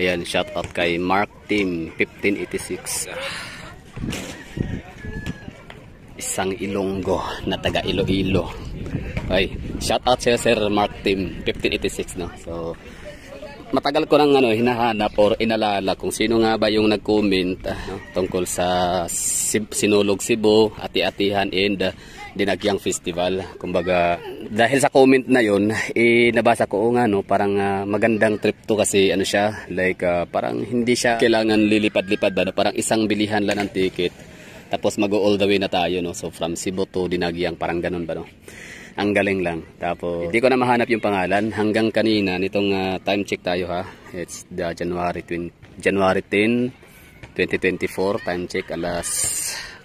Ayan, shout out kay Mark Team 1586. Isang Ilonggo na taga Iloilo. Ay, shout out sa Sir Mark Team 1586, no. So matagal ko nang hinahanap or inalala kung sino nga ba yung nag-comment tungkol sa Sinulog Cebu, Ati-Atihan and Dinagyang Festival. Kumbaga, dahil sa comment na yun, nabasa ko nga parang magandang trip to kasi siya, like parang hindi siya kailangan lilipad-lipad ba, parang isang bilihan lang ng ticket. Tapos mag-go all the way na tayo, no. So from Cebu to Dinagyang, parang ganun ba, no. Ang galing lang. Tapos hindi ko na mahanap yung pangalan hanggang kanina nitong time check tayo ha. It's the January 10, 2024, time check alas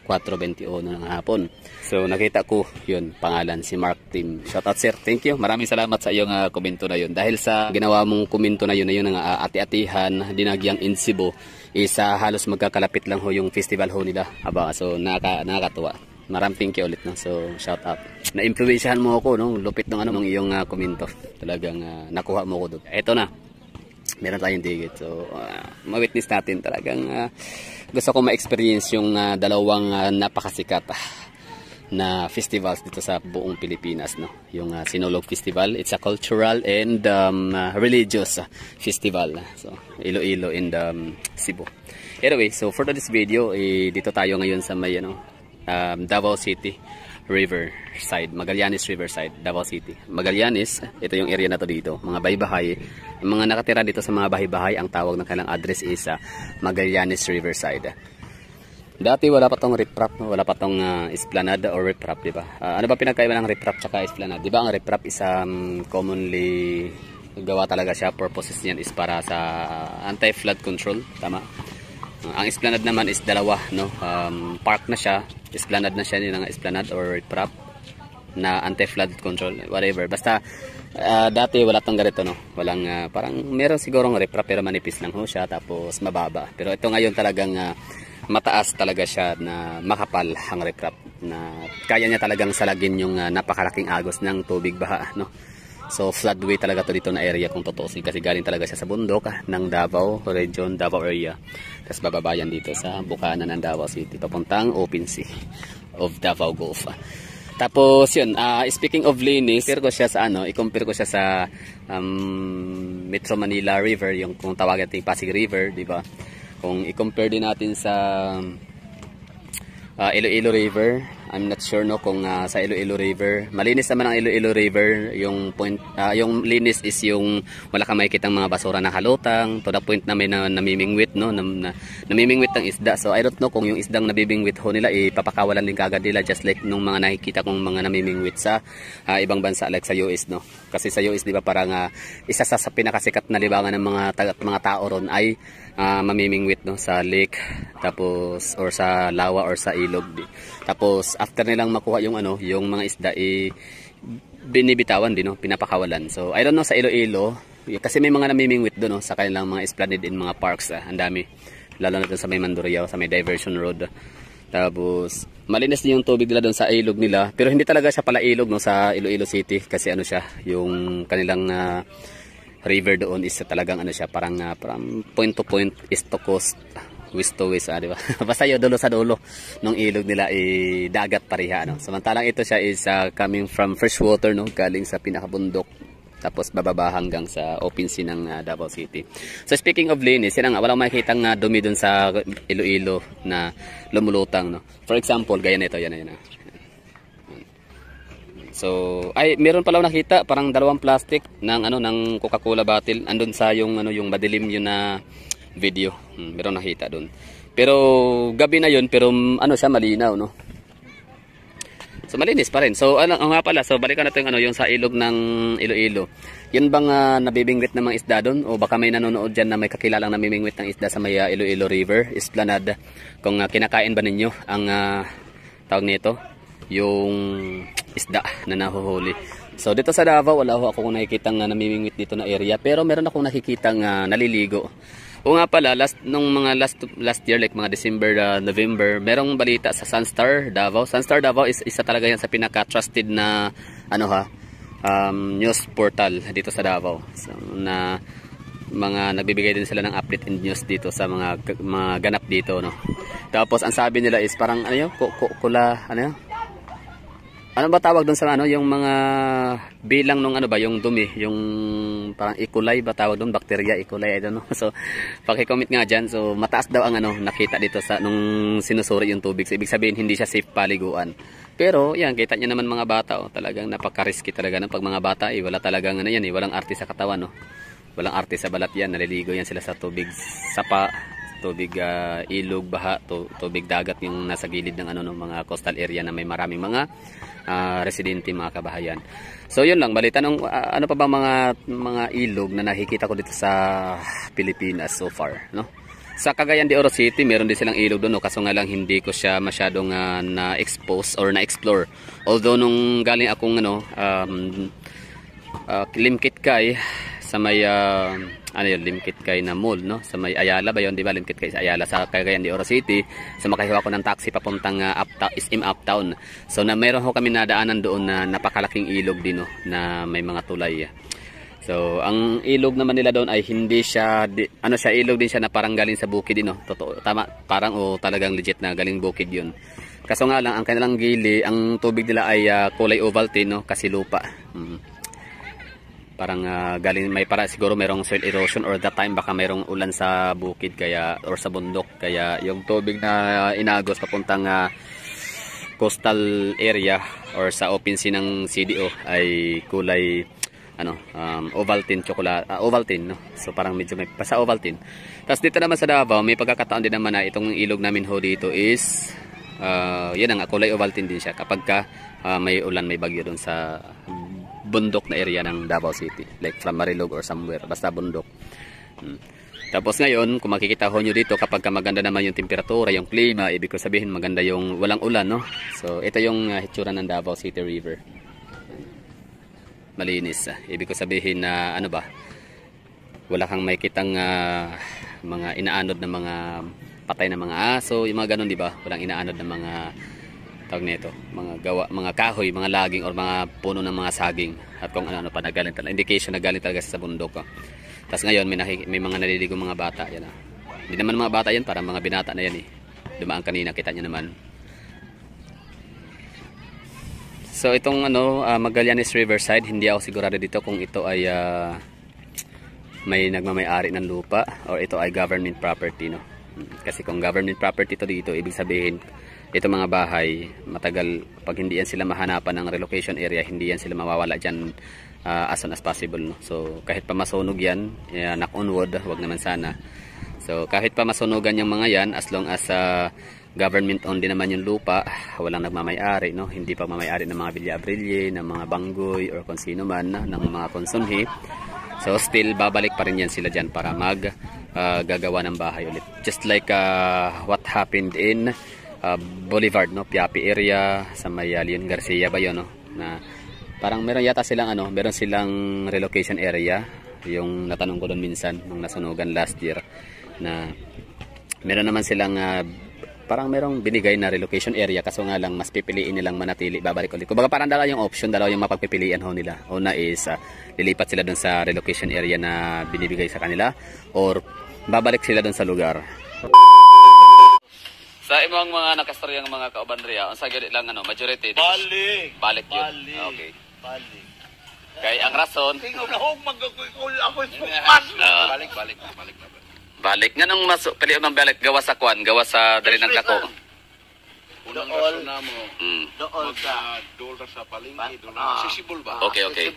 4:21 ng hapon. So nakita ko yun, pangalan si Mark Team. Shout out sir, thank you. Maraming salamat sa iyong komento na yun. Dahil sa ginawa mong komento na yun ng Ati-Atihan, Dinagyang in Cebu, isa halos magkakalapit lang ho yung festival ho nila. Aba, so nakakatuwa. Maraming thank you ulit, no. So shout out. Na-influensyahan mo ako, no. Lupit ng ng iyong komento. Talagang nakuha mo ko doon. Ito na. Meron tayong ticket. So ma-witness natin talagang gusto ko ma-experience yung dalawang napakasikat na festivals dito sa buong Pilipinas, no. Yung Sinulog Festival, it's a cultural and religious festival. So Iloilo and Cebu. Anyway, so for this video, dito tayo ngayon sa may Davao City Riverside, Magallanes Riverside, Davao City. Magallanes, ito yung area na to dito, mga bahay-bahay. Yung mga nakatira dito sa mga bahay-bahay, ang tawag ng kanilang address is Magallanes Riverside. Dati wala pa tong riprap, no? Wala pa tong esplanade or riprap, di ba? Ano ba pinagkaiba ng riprap tsaka esplanade? Di ba ang riprap is commonly gawa talaga siya, purposes niyan is para sa anti-flood control, tama? Ang esplanade naman is dalawa, no. Park na siya, esplanade na siya, yung esplanade or riprap na anti-flood control, whatever. Basta dati wala tong ganito, no. Walang parang meron sigurong riprap pero manipis lang ho siya, tapos mababa. Pero ito ngayon talagang mataas talaga siya, na makapal ang riprap, na kaya niya talagang salagin yung napakalaking agos ng tubig baha, no. So floodway talaga to dito na area kung tutusin, kasi galing talaga siya sa bundok ng Davao region, Davao area. Tapos bababayan dito sa bukana ng Davao City papuntang Open Sea of Davao Gulf. Tapos yun, speaking of linis, i-compare ko siya sa i-compare ko siya sa Metro Manila River, yung kung tawagan natin Pasig River, di ba? Kung i-compare din natin sa Iloilo River, I'm not sure, no, kung sa Iloilo River, malinis naman ang Iloilo River. Yung point, yung linis is yung wala kang makikitang mga basura na halutang, to the point na may namimingwit, no, namimingwit ng isda. So I don't know kung yung isdang nabibingwit ho nila ipapakawalan din kagad nila, just like nung mga nakikita kong mga namimingwit sa ibang bansa like sa US, no. Kasi sa US, di ba, parang isa sa pinakasikat na libangan ng mga tao ron ay mamimingwit, no, sa lake, tapos or sa lawa or sa ilog. Tapos after nilang makuha yung yung mga isda, binibitawan din, no, pinapakawalan. So I don't know sa Iloilo, kasi may mga namimingwit doon, no, sa kanilang mga esplanade in mga parks, ang dami, lalo na doon sa may Mandurriao, sa may diversion road. Tapos malinis din yung tubig nila doon sa ilog nila, pero hindi talaga siya pala ilog, no, sa Iloilo City, kasi siya, yung kanilang river doon is talagang siya, parang point to point, east to coast, west to west, di ba? Basta yung dulo sa dulo ng ilog nila dagat pareha, no. Samantalang ito siya is coming from fresh water, no, galing sa pinakabundok, tapos bababa hanggang sa open sea ng Davao City. So speaking of linis, yan walang makikitang dumi dun sa Iloilo na lumulutang, no. For example, gaya nito, yan. So meron pala nakita parang dalawang plastic ng ng Coca-Cola bottle andun sa yung yung madilim yun na video. Meron nakita doon. Pero gabi na yun, pero siya malinaw, no. So malinis pa rin. So nga pala, so balikan natin yung sa ilog ng Iloilo. Yun bang nabibingwit ng mga isda doon, o baka may nanonood diyan na may kakilalang namimingwit ng isda sa may Iloilo River, Esplanade? Kung kinakain ba ninyo ang tawag nito, yung isda na nahuhuli. So dito sa Davao wala ako nakikitang namimingwit dito na area, pero meron akong nakikitang naliligo. O nga pala, nung mga last year, like mga December, November, merong balita sa Sunstar Davao. Sunstar Davao is isa talaga yan sa pinaka-trusted na news portal dito sa Davao. So, na mga nagbibigay din sila ng update and news dito sa mga ganap dito, no. Tapos ang sabi nila is parang ano yun, kula, ano yun? Ano ba tawag doon sa ano, yung mga bilang nung ano ba, yung dumi, yung parang E. coli ba tawag doon, bacteria E. coli, I don't know. So, paki-comment nga dyan. So, mataas daw ang ano, nakita dito sa nung sinusuri yung tubig. So, ibig sabihin hindi siya safe paliguan. Pero, yan, kita nyo naman mga bata, oh, talagang napaka-risky talaga ng pag mga bata, wala talagang ano yan, walang arte sa katawan, no. Walang arte sa balat yan, naliligo yan sila sa tubig sapa, tubig ilog, baha, tubig dagat yung nasa gilid ng ano ng mga coastal area na may maraming mga residente, mga kabahayan. So yun lang, balita ng ano pa ba mga ilog na nakikita ko dito sa Pilipinas so far, no? Sa Cagayan de Oro City, meron din silang ilog doon, no? Kaso nga lang hindi ko siya masyadong na-expose or na-explore. Although nung galing akong ano, Limkit Kay sa may ano yun, Limkit Kay na mall, no? Sa may Ayala ba yun, di ba? Limkit Kay sa Ayala sa Cagayan de Oro City. So makahiwa ko ng taxi papuntang SM Uptown. So na meron ho kami nadaanan doon na napakalaking ilog din, no? Na may mga tulay. So ang ilog naman nila doon ay hindi siya ano siya, ilog din siya na parang galing sa bukid din, no? Totoo, tama, parang talagang legit na galing bukid yun. Kaso nga lang ang kanilang gili, ang tubig nila ay kulay Ovaltine, no? Kasi lupa. Parang galing may para siguro merong soil erosion or that time baka merong ulan sa bukid kaya or sa bundok kaya yung tubig na inagos papuntang coastal area or sa open sea ng CDO ay kulay ano Ovaltine Ovaltine, no. So parang medyo may basta Ovaltine. Tapos dito naman sa Davao may pagkakataon din naman na itong ilog namin ho dito is yun ang kulay Ovaltine din siya kapag may ulan, may bagyo doon sa bundok na area ng Davao City, like from Marilog or somewhere, basta bundok. Tapos ngayon, kung makikita ho nyo dito, kapag maganda naman yung temperatura, yung klima, ibig ko sabihin maganda yung walang ulan, no? So ito yung hitsura ng Davao City River. Malinis. Ibig ko sabihin na ano ba, wala kang makitang mga inaanod na mga patay na mga aso, yung mga ganun, di ba? Walang inaanod na mga tawag nito, mga kahoy, mga laging or mga puno ng mga saging at kung ano pa nagaling talaga, indication na galing talaga sa bundok. Tapos ngayon may mga naliligo mga bata yan. Hindi naman mga bata yan, para mga binata na yan dumaan kanina, kita nyo naman. So itong Magallanes Riverside, hindi ako sigurado dito kung ito ay may nagmamay-ari ng lupa or ito ay government property, no. Kasi kung government property to dito, ibig sabihin ito mga bahay, matagal, pag hindi yan sila mahanapan ng relocation area, hindi yan sila mawawala dyan as soon as possible, no? So kahit pa masunog yan, knock on wood, wag naman sana. So kahit pa masunugan yung mga yan, as long as government owned din naman yung lupa, walang nagmamay-ari, no? Hindi pa mamay-ari ng mga bilya-brilye, ng mga banggoy or kung sino man, ng mga konsumhi. So still babalik pa rin yan sila dyan para gagawa ng bahay ulit. Just like what happened in Boulevard, no, Piapi area sa may Leon Garcia ba yun, no, na parang meron yata silang meron silang relocation area, yung natanong ko doon minsan nung nasunugan last year, na meron naman silang parang merong binigay na relocation area, kaso nga lang mas pipiliin nilang manatili, babalik ulit. Kumbaga parang dalawa yung option, dalawa yung mapagpipilian ho nila. Una is lilipat sila doon sa relocation area na binibigay sa kanila or babalik sila doon sa lugar. Sa imong mga nakastoryang mga kaubanriya, ang sagad lang majority balik yun. Okay. Kay ang rason balik nga nung pili ng balik gawa sa kwan, gawa sa dali ng dako. Unang rason na mo. Dool sa palengke, dool sa sisibol ba? Okay.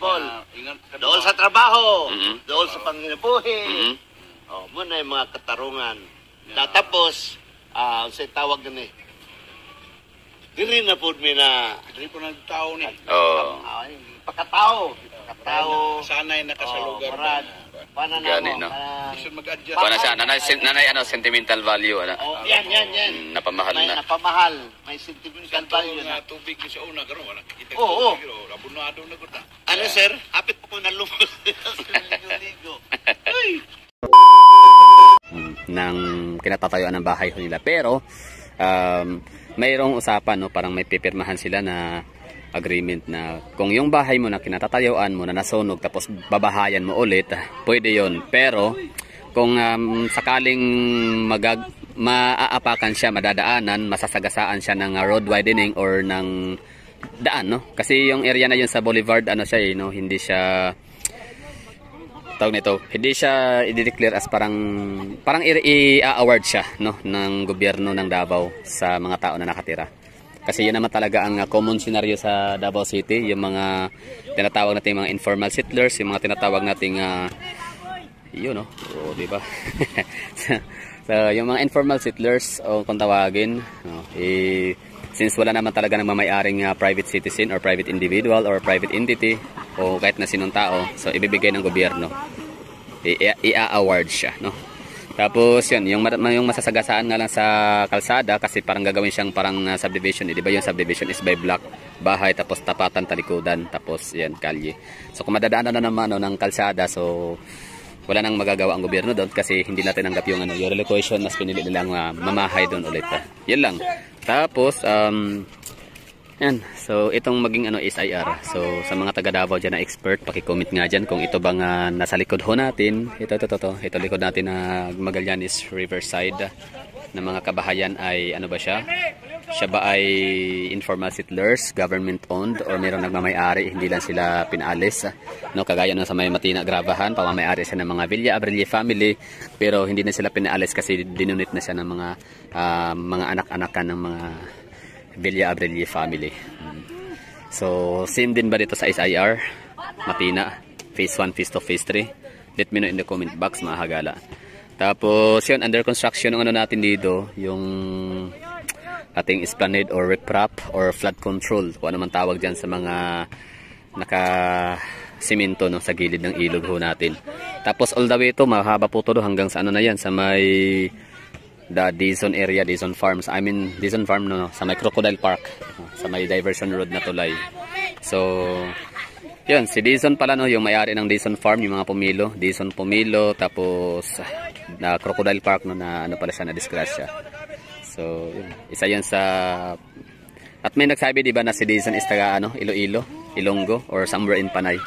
Dool sa trabaho, dool sa panginabuhi. Muna yung mga katarungan. Tapos sa tawag gani. Diri na pud mi na diri po nagtao ni. Pakatao. Sanay na ka sa lugar. Gani, no? Isod mag-adjust. Para sa nanay sentimental value Yan. napamahal May na. napamahal, may sentimental value na. Tubig ni sa una karon wala kita. Oo. Abunado na gud. Ano sir? Apit po na lumos. Ligo. Ng kinatatayuan ng bahay nila, pero mayroong usapan, no, parang may pipirmahan sila na agreement na kung yung bahay mo na kinatatayuan mo na nasunog tapos babahayan mo ulit, pwede yon. Pero kung sakaling maaapakan siya, madadaanan, masasagasaan siya ng road widening or ng daan, no? Kasi yung area na yun sa Boulevard, ano siya, no? Hindi siya tawag nito, hindi siya i-declare as parang i-award siya, no, ng gobyerno ng Davao sa mga tao na nakatira. Kasi yun naman talaga ang common scenario sa Davao City, yung mga tinatawag nating mga informal settlers, yung mga tinatawag nating yun, no? O, di ba? So, yung mga informal settlers o kung tawagin, no, since wala naman talaga nagmamayaring private citizen or private individual or private entity o kahit na sinong tao, so ibibigay ng gobyerno, i-award siya, no? Tapos yun, yung masasagasaan nga lang sa kalsada, kasi parang gagawin siyang parang subdivision, di ba? Yung subdivision is by block, bahay, tapos tapatan, talikudan, tapos yan, kalye. So kung madadaanan na naman ng kalsada, so wala nang magagawa ang gobyerno doon kasi hindi natin tanggap yung yung relocation, mas pinili nilang mamahay doon ulit. Yan lang. Tapos yan, so itong maging SIR. So sa mga taga Davao dyan na expert, paki-comment nga dyan kung ito bang nasa likod ho natin. Ito likod natin na Magallanes Riverside na mga kabahayan ay ano ba siya? Siya ba ay informal settlers, government owned, or mayroong nagmamay-ari, hindi lang sila pinaalis, no? Kagaya no sa may Matina Gravahan, pamamay-ari siya ng mga Villa Abril family, pero hindi na sila pinaalis kasi dinunit na siya ng mga anak-anakan ng mga Villa Abril family. So same din ba dito sa SIR Matina phase 1, phase 2, phase 3? Let me know in the comment box, mga hagala. Tapos yun, under construction ng natin dito, yung ating esplanade or riprap or flood control, kung ano man tawag dyan sa mga naka-simento, no, sa gilid ng ilog ho natin. Tapos all the way ito, mahaba po ito hanggang sa ano na yan, sa may Dizon area, Dizon Farms. I mean, Dizon Farm, no, sa may Crocodile Park, sa may diversion road na tulay. So, yun, si Dizon pala, no, yung may-ari ng Dizon Farm, yung mga Pumilo, Dizon Pumilo, tapos na Crocodile Park, no, na ano pala siya, na disgrasya. So, yun, isa yan sa, at may nagsabi, di ba, na si Dizon is taga Iloilo, Ilonggo, or somewhere in Panay.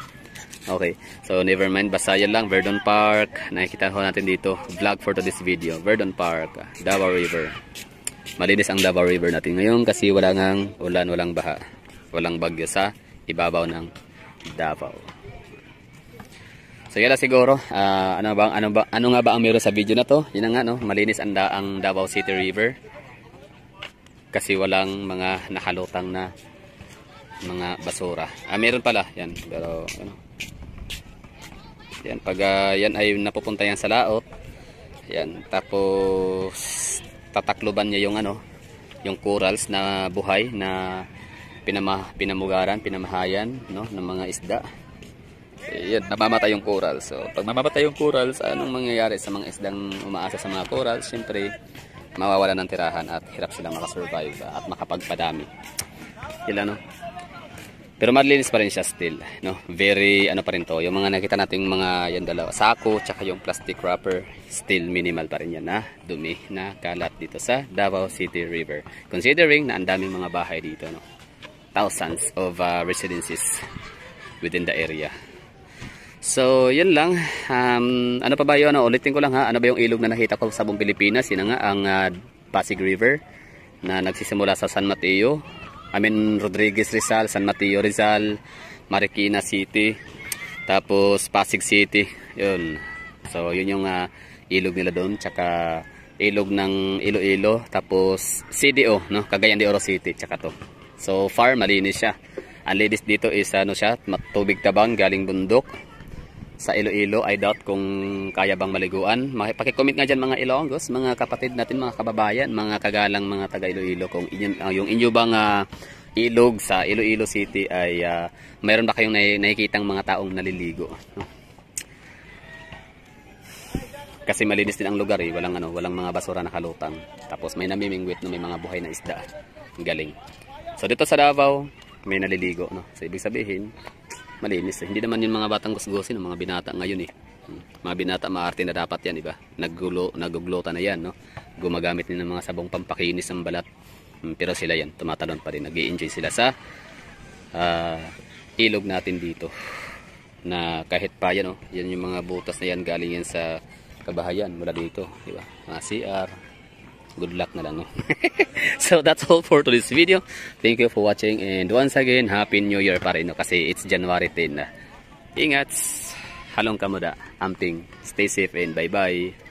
Okay, so never mind, basta yan lang, Verdon Park, nakikita ko natin dito, vlog for today's video, Verdon Park, Davao River. Malinis ang Davao River natin ngayon kasi wala ngang ulan, walang baha, walang bagyo sa ibabaw ng Davao. So yan lang siguro, ano nga ba ang meron sa video na to? Yun nga, no, malinis ang Davao City River kasi walang mga nakalutang na mga basura. Meron pala yan, pero ano, yan, pag yan ay napupunta yan sa laot, yan, tapos tatakluban niya yung yung corals na buhay na pinamahayan, no, ng mga isda. Yan, namamatay yung corals. So pag mamamatay yung corals, anong mangyayari sa mga isdang umaasa sa mga corals? Siyempre mawawala ng tirahan at hirap silang makasurvive at makapagpadami. Yan, no? Pero malinis pa rin siya still, no? Very pa rin to. Yung mga nakita nating mga yan dalawa, sako tsaka yung plastic wrapper, still minimal pa rin yan na dumi na kalat dito sa Davao City River. Considering na ang daming mga bahay dito, no? Thousands of residences within the area. So, yun lang. Ano pa ba yun? Ulitin ko lang, ha. Ano ba yung ilog na nakita ko sa buong Pilipinas? Yun nga ang Pasig River na nagsisimula sa San Mateo, Rodriguez Rizal, San Mateo Rizal, Marikina City, tapos Pasig City. Yun. So, yun yung ilog nila doon, tsaka ilog ng Iloilo, tapos CDO, no? Cagayan de Oro City, tsaka to. So, far malinis siya. Ang linis dito is siya, tubig tabang galing bundok sa Iloilo. I doubt kung kaya bang maliguan. Paki-comment nga dyan mga Ilonggos, mga kapatid natin, mga kababayan, mga kagalang mga taga Iloilo, kung yung inyo bang ilog sa Iloilo City ay mayroon ba kayong nakikitang mga taong naliligo, no? Kasi malinis din ang lugar, walang mga basura na kalutang. Tapos may namimingwit, no, may mga buhay na isda. Galing. So dito sa Davao may naliligo, no? So ibig sabihin malinis. Hindi naman yung mga batang gusgusin, mga binata ngayon, mga binata maarte na dapat yan, diba? Naguglota na yan, no? Gumagamit din ng mga sabong pampakinis ng balat. Pero sila yan, tumatalon pa rin, nag-i-enjoy sila sa ilog natin dito. Na kahit pa yan, yan yung mga butas na yan galing yan sa kabahayan mula dito, di ba? Mga CR. Good luck na lang, no? So that's all for today's video. Thank you for watching, and once again, Happy New Year pa rin, no? Kasi it's January 10 na. Ingat, halong kamuda, amping, stay safe and bye bye.